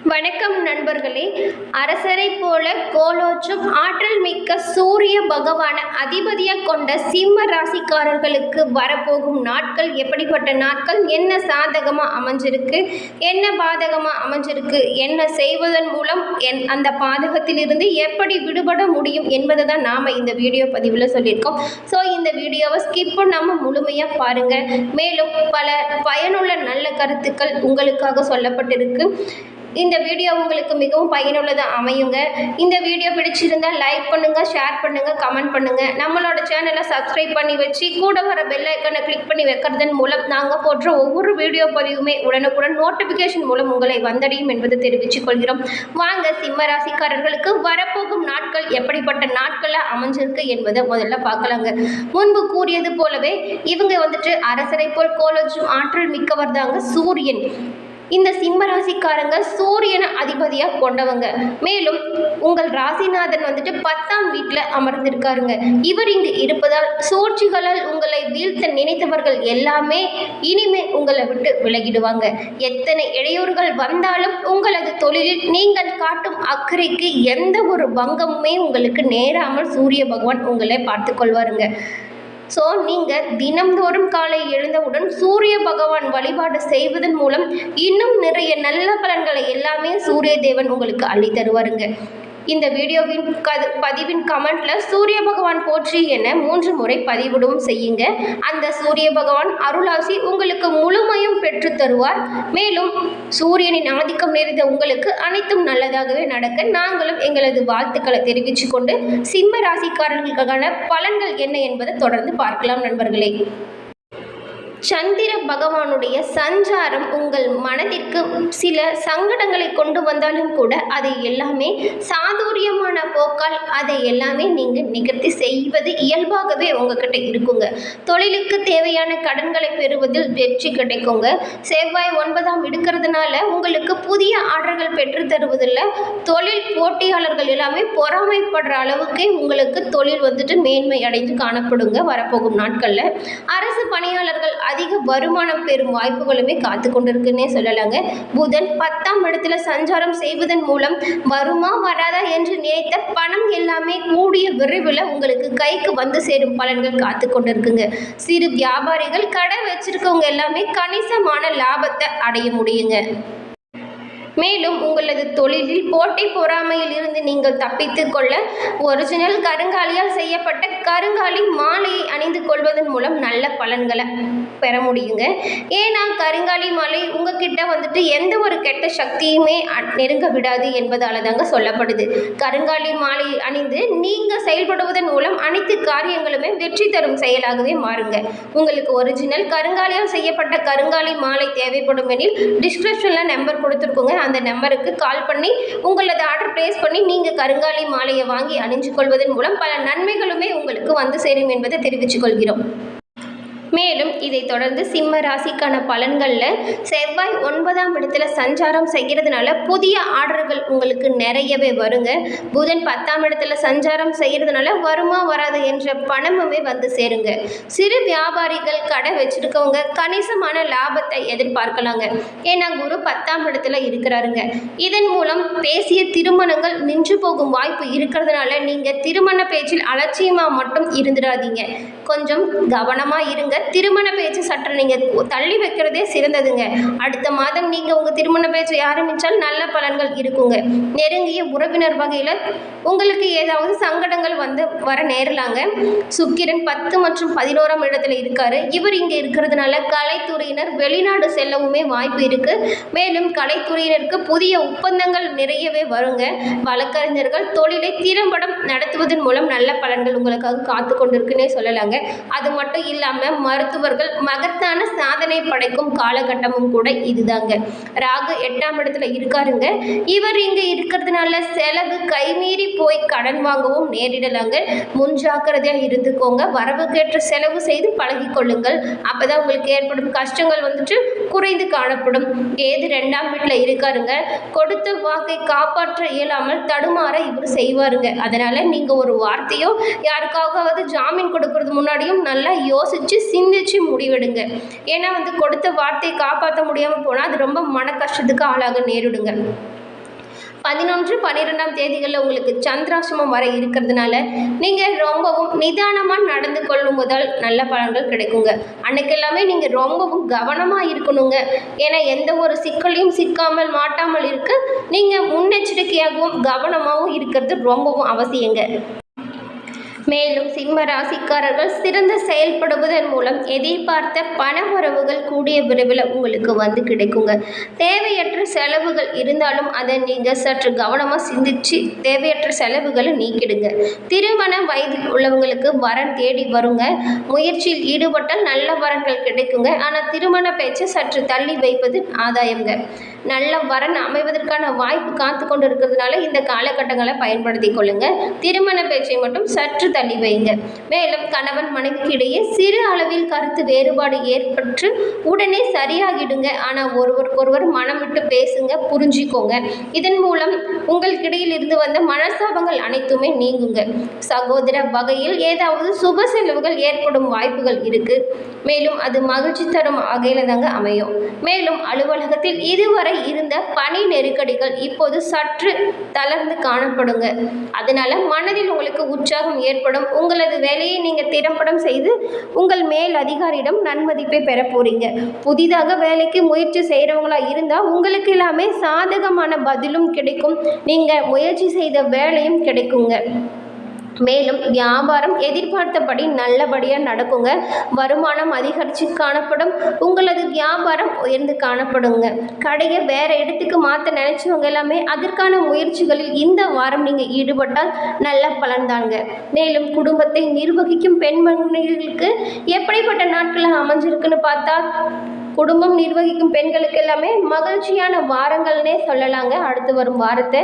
வணக்கம் நண்பர்களே. அரசரை போல கோலோச்சும் ஆற்றல் மிக்க சூரிய பகவான அதிபதியாக கொண்ட சிம்ம ராசிக்காரர்களுக்கு வரப்போகும் நாட்கள் எப்படிப்பட்ட நாட்கள், என்ன சாதகமாக அமைஞ்சிருக்கு, என்ன பாதகமாக அமைஞ்சிருக்கு, என்ன செய்வதன் மூலம் அந்த பாதகத்திலிருந்து எப்படி விடுபட முடியும் என்பதை தான் நாம் இந்த வீடியோ பதிவில் சொல்லியிருக்கோம். ஸோ இந்த வீடியோவை ஸ்கிப் பண்ணாமல் முழுமையாக பாருங்கள். மேலும் பல பயனுள்ள நல்ல கருத்துக்கள் உங்களுக்காக சொல்லப்பட்டிருக்கு. இந்த வீடியோ உங்களுக்கு மிகவும் பயனுள்ளதாக அமையுங்க. இந்த வீடியோ பிடிச்சிருந்தால் லைக் பண்ணுங்கள், ஷேர் பண்ணுங்கள், கமெண்ட் பண்ணுங்கள். நம்மளோட சேனலை சப்ஸ்கிரைப் பண்ணி வச்சு கூட வர பெல் ஐக்கனை கிளிக் பண்ணி வைக்கிறதன் மூலம் நாங்கள் போடுற ஒவ்வொரு வீடியோ பதிவுமே உடனுக்குடன் நோட்டிஃபிகேஷன் மூலம் உங்களை வந்தடையும் என்பதை தெரிவித்துக் கொள்கிறோம். வாங்க, சிம்ம ராசிக்காரர்களுக்கு வரப்போகும் நாட்கள் எப்படிப்பட்ட நாட்களாக அமைஞ்சிருக்கு என்பதை முதல்ல பார்க்கலாங்க. முன்பு கூறியது போலவே இவங்க அரசரை போல் கோலோச்சும் ஆற்றல் மிக்கவர் தாங்க சூரியன். இந்த சிம்ம ராசிக்காரங்க சூரியனை அதிபதியாக கொண்டவங்க. மேலும் உங்கள் ராசிநாதன் 10ஆம் வீட்டில் அமர்ந்திருக்காருங்க. இவர் இங்கு இருப்பதால் சூழ்ச்சிகளால் உங்களை வீழ்த்த நினைத்தவர்கள் எல்லாமே இனிமே உங்களை விட்டு விலகிடுவாங்க. எத்தனை இடையூறுகள் வந்தாலும் உங்களது தொழிலில் நீங்கள் காட்டும் அக்கறைக்கு எந்த ஒரு பங்கமுமே உங்களுக்கு நேராமல் சூரிய பகவான் உங்களை பார்த்து கொள்வாருங்க. ஸோ நீங்கள் தினம்தோறும் காலை எழுந்தவுடன் சூரிய பகவான் வழிபாடு செய்வதன் மூலம் இன்னும் நிறைய நல்ல பலன்களை எல்லாமே சூரிய தேவன் உங்களுக்கு அள்ளி தருவாருங்க. இந்த வீடியோவின் பதிவின் கமெண்ட்ல சூரிய பகவான் போற்றி என 3 முறை பதிவிடவும் செய்யுங்க. அந்த சூரிய பகவான் அருளாசி உங்களுக்கு முழுமையும் பெற்று தருவார். மேலும் சூரியனின் ஆதிக்கம் நிறைந்த உங்களுக்கு அனைத்தும் நல்லதாகவே நடக்க நாங்களும் எங்களது வாழ்த்துக்களை தெரிவித்து கொண்டு சிம்ம ராசிக்காரர்களுக்கான பலன்கள் என்ன என்பதை தொடர்ந்து பார்க்கலாம் நண்பர்களே. சந்திர பகவானுடைய சஞ்சாரம் உங்கள் மனதிற்கு சில சங்கடங்களை கொண்டு வந்தாலும் கூட அதை எல்லாமே சாதுரியமான போக்கால் அதை எல்லாமே நீங்கள் நிகழ்த்தி செய்வது இயல்பாகவே உங்ககிட்ட இருக்குங்க. தொழிலுக்கு தேவையான கடன்களை பெறுவதில் வெற்றி கிடைக்குங்க. செவ்வாய் 9ஆம் இருக்கிறதுனால உங்களுக்கு புதிய ஆர்டர்கள் பெற்று தருவதில் தொழில் போட்டியாளர்கள் எல்லாமே பொறாமைப்படுற அளவுக்கு உங்களுக்கு தொழில் மேன்மை அடைந்து காணப்படுங்க. வரப்போகும் நாட்களில் அரசு பணியாளர்கள் அதிக வருமானம் பெறும் வாய்ப்புகளுமே காத்து கொண்டிருக்குன்னே சொல்லலாங்க. புதன் 10ஆம் இடத்துல சஞ்சாரம் செய்வதன் மூலம் வருமா வராதா என்று நினைத்த பணம் எல்லாமே கூடிய விரைவில் உங்களுக்கு கைக்கு வந்து சேரும் பலன்கள் காத்து கொண்டிருக்குங்க. சிறு வியாபாரிகள் கடை வச்சிருக்கவங்க எல்லாமே கணிசமான லாபத்தை அடைய முடியுங்க. மேலும் உங்களது தொழிலில் போட்டி பொறாமையில் இருந்து நீங்கள் தப்பித்து கொள்ள ஒரிஜினல் கருங்காலியால் செய்யப்பட்ட கருங்காலி மாலையை அணிந்து கொள்வதன் மூலம் நல்ல பலன்களை பெற முடியுங்க. ஏன்னா கருங்காலி மாலை உங்ககிட்ட எந்த ஒரு கெட்ட சக்தியுமே நெருங்க விடாது என்பதால தாங்க சொல்லப்படுது. கருங்காலி மாலை அணிந்து நீங்கள் செயல்படுவதன் மூலம் அனைத்து காரியங்களுமே வெற்றி தரும் செயலாகவே மாறுங்க. உங்களுக்கு ஒரிஜினல் கருங்காலியால் செய்யப்பட்ட கருங்காலி மாலை தேவைப்படும் எனில் டிஸ்கிரிப்ஷனில் நம்பர் கொடுத்துருக்கோங்க. அந்த நம்பருக்கு கால் பண்ணி உங்களது ஆர்டர் பிளேஸ் பண்ணி நீங்கள் கருங்காலி மாலையை வாங்கி அணிஞ்சு கொள்வதன் மூலம் பல நன்மைகளுமே உங்களுக்கு வந்து சேரும் என்பதை தெரிவித்துக் கொள்கிறோம். மேலும் இதை தொடர்ந்து சிம்ம ராசிக்கான பலன்களில் செவ்வாய் 9ஆம் இடத்துல சஞ்சாரம் செய்கிறதுனால புதிய ஆர்டர்கள் உங்களுக்கு நிறையவே வருங்க. புதன் 10ஆம் இடத்துல சஞ்சாரம் செய்கிறதுனால வருமா வராது என்ற பணமுமே வந்து சேருங்க. சிறு வியாபாரிகள் கடை வச்சிருக்கவங்க கணிசமான லாபத்தை எதிர்பார்க்கலாங்க. ஏன்னா குரு 10ஆம் இடத்துல இருக்கிறாருங்க. இதன் மூலம் பேசிய திருமணங்கள் நின்று போகும் வாய்ப்பு இருக்கிறதுனால நீங்கள் திருமண பேச்சில் அலட்சியமாக மட்டும் இருந்துடாதீங்க. கொஞ்சம் கவனமாக இருங்க. திருமண பேச்சு சற்று நீங்கள் தள்ளி வைக்கிறதே சிறந்ததுங்க. அடுத்த மாதம் நீங்கள் உங்கள் திருமண பேச்சை ஆரம்பித்தால் நல்ல பலன்கள் இருக்குங்க. நெருங்கிய உறவினர் வகையில் உங்களுக்கு ஏதாவது சங்கடங்கள் வர நேரலாங்க. சுக்கிரன் 10 மற்றும் 11ஆம் இடத்துல இருக்காரு. இவர் இங்கே இருக்கிறதுனால கலைத்துறையினர் வெளிநாடு செல்லவுமே வாய்ப்பு இருக்கு. மேலும் கலைத்துறையினருக்கு புதிய ஒப்பந்தங்கள் நிறையவே வருங்க. வழக்கறிஞர்கள் தொழிலை திறம்படம் நடத்துவதன் மூலம் நல்ல பலன்கள் உங்களுக்காக காத்து கொண்டிருக்குன்னே சொல்லலாங்க. அது மட்டும் இல்லாமல் மருத்துவர்கள் மகத்தான சாதனை படைக்கும் காலகட்டமும் கூட இதுதாங்க. ராகு 8ஆம் இடத்துல இருக்காருங்க. இவர் இங்கே இருக்கிறதுனால செலவு கைமீறி போய் கடன் வாங்கவும் நேரிடலாங்க. முன்ஜாக்கிரதையாக இருந்துக்கோங்க. வரவுக்கேற்ற செலவு செய்து பழகி கொள்ளுங்கள். அப்போதான் உங்களுக்கு ஏற்படும் கஷ்டங்கள் குறைந்து காணப்படும். கேது 2ஆம் வீட்டில் இருக்காருங்க. கொடுத்த வாக்கை காப்பாற்ற இயலாமல் தடுமாற இவர் செய்வாருங்க. அதனால நீங்கள் ஒரு வார்த்தையோ யாருக்காவது ஜாமீன் கொடுக்கறது முன்னாடியும் நல்லா யோசிச்சு சிந்திச்சு முடிவெடுங்க. ஏன்னா கொடுத்த வார்த்தையை காப்பாற்ற முடியாமல் போனால் அது ரொம்ப மன கஷ்டத்துக்கு ஆளாக நேரிடுங்க. 11, 12ஆம் தேதிகளில் உங்களுக்கு சந்திராசிரமம் வர இருக்கிறதுனால நீங்கள் ரொம்பவும் நிதானமாக நடந்து கொள்ளும் முதல் நல்ல பலன்கள் கிடைக்குங்க. அன்னைக்கு எல்லாமே நீங்கள் ரொம்பவும் கவனமாக இருக்கணுங்க. ஏன்னா எந்த ஒரு சிக்கலையும் சிக்காமல் மாட்டாமல் இருக்க நீங்கள் முன்னெச்சரிக்கையாகவும் கவனமாகவும் இருக்கிறது ரொம்பவும் அவசியங்க. மேலும் சிம்ம ராசிக்காரர்கள் சிறந்த செயல்படுவதன் மூலம் எதிர்பார்த்த பண வரவுகள் கூடிய விரைவில் உங்களுக்கு வந்து கிடைக்குங்க. தேவையற்ற செலவுகள் இருந்தாலும் அதை நீங்கள் சற்று கவனமாக சிந்திச்சு தேவையற்ற செலவுகளை நீக்கிடுங்க. திருமண வயதில் உள்ளவங்களுக்கு வரன் தேடி வருங்க. முயற்சியில் ஈடுபட்டால் நல்ல வரன்கள் கிடைக்குங்க. ஆனால் திருமண பேச்சை சற்று தள்ளி வைப்பது ஆதாயங்க. நல்ல வரன் அமைவதற்கான வாய்ப்பு காத்து கொண்டு இருக்கிறதுனால இந்த காலகட்டங்களை பயன்படுத்தி கொள்ளுங்க. திருமண பேச்சை மட்டும் சற்று தள்ளி வைங்க. மேலும் கணவன் மனைவிக்கு இடையே சிறு அளவில் கருத்து வேறுபாடு ஏற்பட்டு உடனே சரியாகிடுங்க. ஆனால் ஒருவருக்கொருவர் மனம் விட்டு பேசுங்க, புரிஞ்சிக்கோங்க. இதன் மூலம் உங்களுக்கிடையில் இருந்து வந்த மனஸ்தாபங்கள் அனைத்துமே நீங்குங்க. சகோதர வகையில் ஏதாவது சுப செலவுகள் ஏற்படும் வாய்ப்புகள் இருக்கு. மேலும் அது மகிழ்ச்சி தரும் வகையில தாங்க அமையும். மேலும் அலுவலகத்தில் இதுவரை இருந்த பணி நெருக்கடிகள் இப்போது சற்று தளர்ந்து காணப்படுங்க. அதனால மனதில் உங்களுக்கு உற்சாகம் ஏற்படும். உங்களது வேலையை நீங்க திறம்பட செய்து உங்கள் மேல் அதிகாரியிடம் நன்மதிப்பை பெற போறீங்க. புதிதாக வேலைக்கு முயற்சி செய்யறவங்களா இருந்தா உங்களுக்கு எல்லாமே சாதகமான பதிலும் கிடைக்கும். நீங்க முயற்சி செய்த வேலையும் கிடைக்குங்க. மேலும் வியாபாரம் எதிர்பார்த்தபடி நல்லபடியாக நடக்குங்க. வருமானம் அதிகரித்து காணப்படும். உங்களது வியாபாரம் உயர்ந்து காணப்படுங்க. கடையை வேறு இடத்துக்கு மாற்ற நினச்சவங்க எல்லாமே அதற்கான முயற்சிகளில் இந்த வாரம் நீங்கள் ஈடுபட்டால் நல்ல பலன்தாங்க. மேலும் குடும்பத்தை நிர்வகிக்கும் பெண்மணிகளுக்கு எப்படிப்பட்ட நாட்கள் அமைஞ்சிருக்குன்னு பார்த்தா குடும்பம் நிர்வகிக்கும் பெண்களுக்கு எல்லாமே மகிழ்ச்சியான வாரங்கள்னே சொல்லலாங்க அடுத்து வரும் வாரத்தை.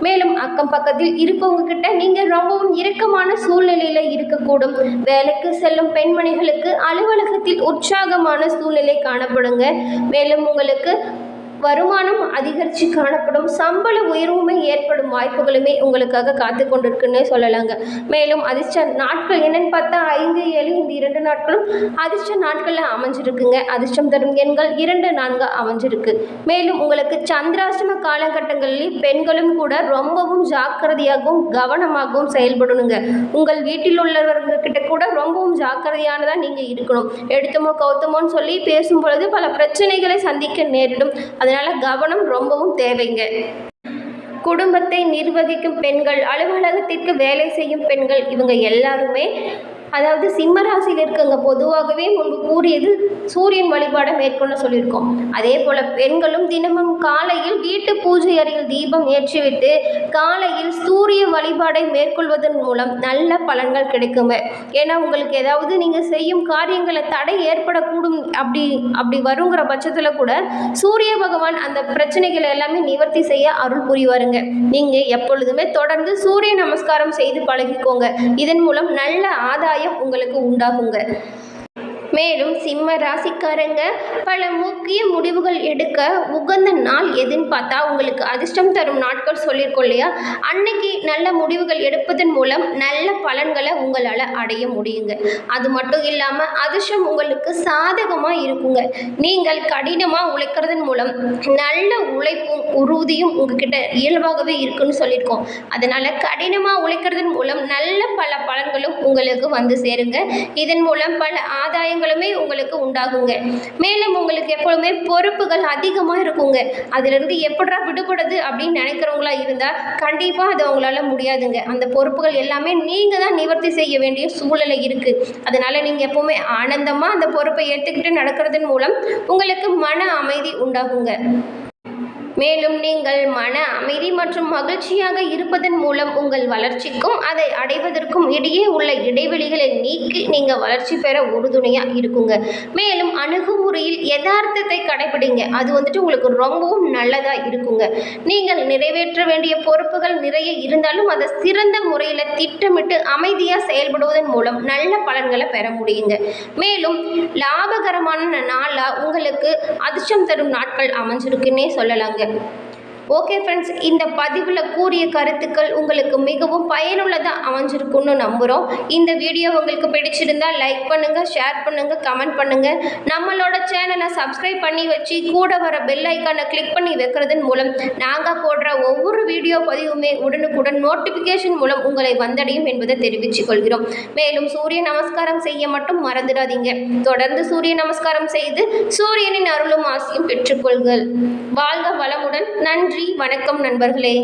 மேலும் அக்கம் பக்கத்தில் இருப்பவங்க கிட்ட நீங்கள் ரொம்பவும் இறுக்கமான சூழ்நிலையில் இருக்கக்கூடும். வேலைக்கு செல்லும் பெண்மணிகளுக்கு அலுவலகத்தில் உற்சாகமான சூழ்நிலை காணப்படுங்க. மேலும் உங்களுக்கு வருமானம் அதிகரித்து காணப்படும். சம்பள உயர்வுமே ஏற்படும் வாய்ப்புகளுமே உங்களுக்காக காத்து கொண்டிருக்குன்னு சொல்லலாங்க. மேலும் அதிர்ஷ்ட நாட்கள் என்னன்னு பார்த்தா 5, 7 இந்த 2 நாட்களும் அதிர்ஷ்ட நாட்களில் அமைஞ்சிருக்குங்க. அதிர்ஷ்டம் தரும் எண்கள் 2, 4 அமைஞ்சிருக்கு. மேலும் உங்களுக்கு சந்திராசிரம காலகட்டங்களில் பெண்களும் கூட ரொம்பவும் ஜாக்கிரதையாகவும் கவனமாகவும் செயல்படணுங்க. உங்கள் வீட்டில் உள்ளவர்கிட்ட கூட ரொம்பவும் ஜாக்கிரதையானதாக நீங்கள் இருக்கணும். எடுத்தமோ கௌத்தமோன்னு சொல்லி பேசும் பொழுது பல பிரச்சனைகளை சந்திக்க நேரிடும். அதனால கவனம் ரொம்பவும் தேவைங்க. குடும்பத்தை நிர்வகிக்கும் பெண்கள், அலுவலகத்திற்கு வேலை செய்யும் பெண்கள், இவங்க எல்லாருமே அதாவது சிம்ம ராசியில் இருக்கவங்க பொதுவாகவே முன்பு கூறியது சூரியன் வழிபாடை மேற்கொள்ள சொல்லியிருக்கோம். அதே போல் பெண்களும் தினமும் காலையில் வீட்டு பூஜை அறையில் தீபம் ஏற்றிவிட்டு காலையில் சூரிய வழிபாடை மேற்கொள்வதன் மூலம் நல்ல பலன்கள் கிடைக்குங்க. ஏன்னா உங்களுக்கு ஏதாவது நீங்கள் செய்யும் காரியங்களை தடை ஏற்படக்கூடும். அப்படி வருங்கிற பட்சத்தில் கூட சூரிய பகவான் அந்த பிரச்சனைகளை எல்லாமே நிவர்த்தி செய்ய அருள் புரிவாருங்க. நீங்கள் எப்பொழுதுமே தொடர்ந்து சூரிய நமஸ்காரம் செய்து பழகிக்கோங்க. இதன் மூலம் நல்ல ஆதாயம் உங்களுக்கு உண்டாகுங்க. மேலும் சிம்ம ராசிக்காரங்க பல முக்கிய முடிவுகள் எடுக்க உகந்த நாள் எதுன்னு பார்த்தா உங்களுக்கு அதிர்ஷ்டம் தரும் நாட்கள் சொல்லியிருக்கோம் இல்லையா, அன்னைக்கு நல்ல முடிவுகள் எடுப்பதன் மூலம் நல்ல பலன்களை உங்களால் அடைய முடியுங்க. அது மட்டும் இல்லாமல் அதிர்ஷ்டம் உங்களுக்கு சாதகமாக இருக்குங்க. நீங்கள் கடினமாக உழைக்கிறதன் மூலம் நல்ல உழைப்பும் உறுதியும் உங்ககிட்ட இயல்பாகவே இருக்குன்னு சொல்லியிருக்கோம். அதனால் கடினமாக உழைக்கிறதன் மூலம் நல்ல பல பலன்களும் உங்களுக்கு வந்து சேருங்க. இதன் மூலம் பல ஆதாயங்களுமே உங்களுக்கு உண்டாகுங்க. மேலும் உங்களுக்கு எப்பொழுதுமே பொறுப்புகள் அதிகமாக இருக்குங்க. அதிலிருந்து எப்படா விடுபடுது அப்படின்னு நினைக்கிறவங்களா இருந்தால் கண்டிப்பாக அது அவங்களால முடியாதுங்க. அந்த பொறுப்புகள் எல்லாமே நீங்கள் தான் நிவர்த்தி செய்ய வேண்டிய சூழ்நிலை இருக்குது. அதனால் நீங்கள் எப்போவுமே ஆனந்தமாக அந்த பொறுப்பை ஏற்றுக்கிட்டு நடக்கிறதன் மூலம் உங்களுக்கு மன அமைதி உண்டாகுங்க. மேலும் நீங்கள் மன அமைதி மற்றும் மகிழ்ச்சியாக இருப்பதன் மூலம் உங்கள் வளர்ச்சிக்கும் அதை அடைவதற்கும் இடையே உள்ள இடைவெளிகளை நீக்கி நீங்கள் வளர்ச்சி பெற உறுதுணையாக இருக்குங்க. மேலும் அணுகுமுறையில் யதார்த்தத்தை கடைபிடிங்க. அது உங்களுக்கு ரொம்பவும் நல்லதாக இருக்குங்க. நீங்கள் நிறைவேற்ற வேண்டிய பொறுப்புகள் நிறைய இருந்தாலும் அதை சிறந்த முறையில் திட்டமிட்டு அமைதியாக செயல்படுவதன் மூலம் நல்ல பலன்களை பெற முடியுங்க. மேலும் லாபகரமான நாளாக உங்களுக்கு அதிர்ஷ்டம் தரும் நாட்கள் அமைஞ்சிருக்குன்னே சொல்லலாங்க. ஓகே ஃப்ரெண்ட்ஸ், இந்த பதிவில் கூறிய கருத்துக்கள் உங்களுக்கு மிகவும் பயனுள்ளதாக அமைஞ்சிருக்குன்னு நம்புகிறோம். இந்த வீடியோ உங்களுக்கு பிடிச்சிருந்தா லைக் பண்ணுங்கள், ஷேர் பண்ணுங்கள், கமெண்ட் பண்ணுங்கள். நம்மளோட சேனலை சப்ஸ்கிரைப் பண்ணி வச்சு கூட வர பெல் ஐக்கானை கிளிக் பண்ணி வைக்கிறதன் மூலம் நாங்கள் போடுற ஒவ்வொரு வீடியோ பதிவுமே உடனுக்குடன் நோட்டிஃபிகேஷன் மூலம் உங்களை வந்தடையும் என்பதை தெரிவித்துக் கொள்கிறோம். மேலும் சூரிய நமஸ்காரம் செய்ய மட்டும் மறந்துடாதீங்க. தொடர்ந்து சூரிய நமஸ்காரம் செய்து சூரியனின் அருளும் ஆசியும் பெற்றுக்கொள்கள். வாழ்க வளமுடன். நன்றி, வணக்கம் நண்பர்களே.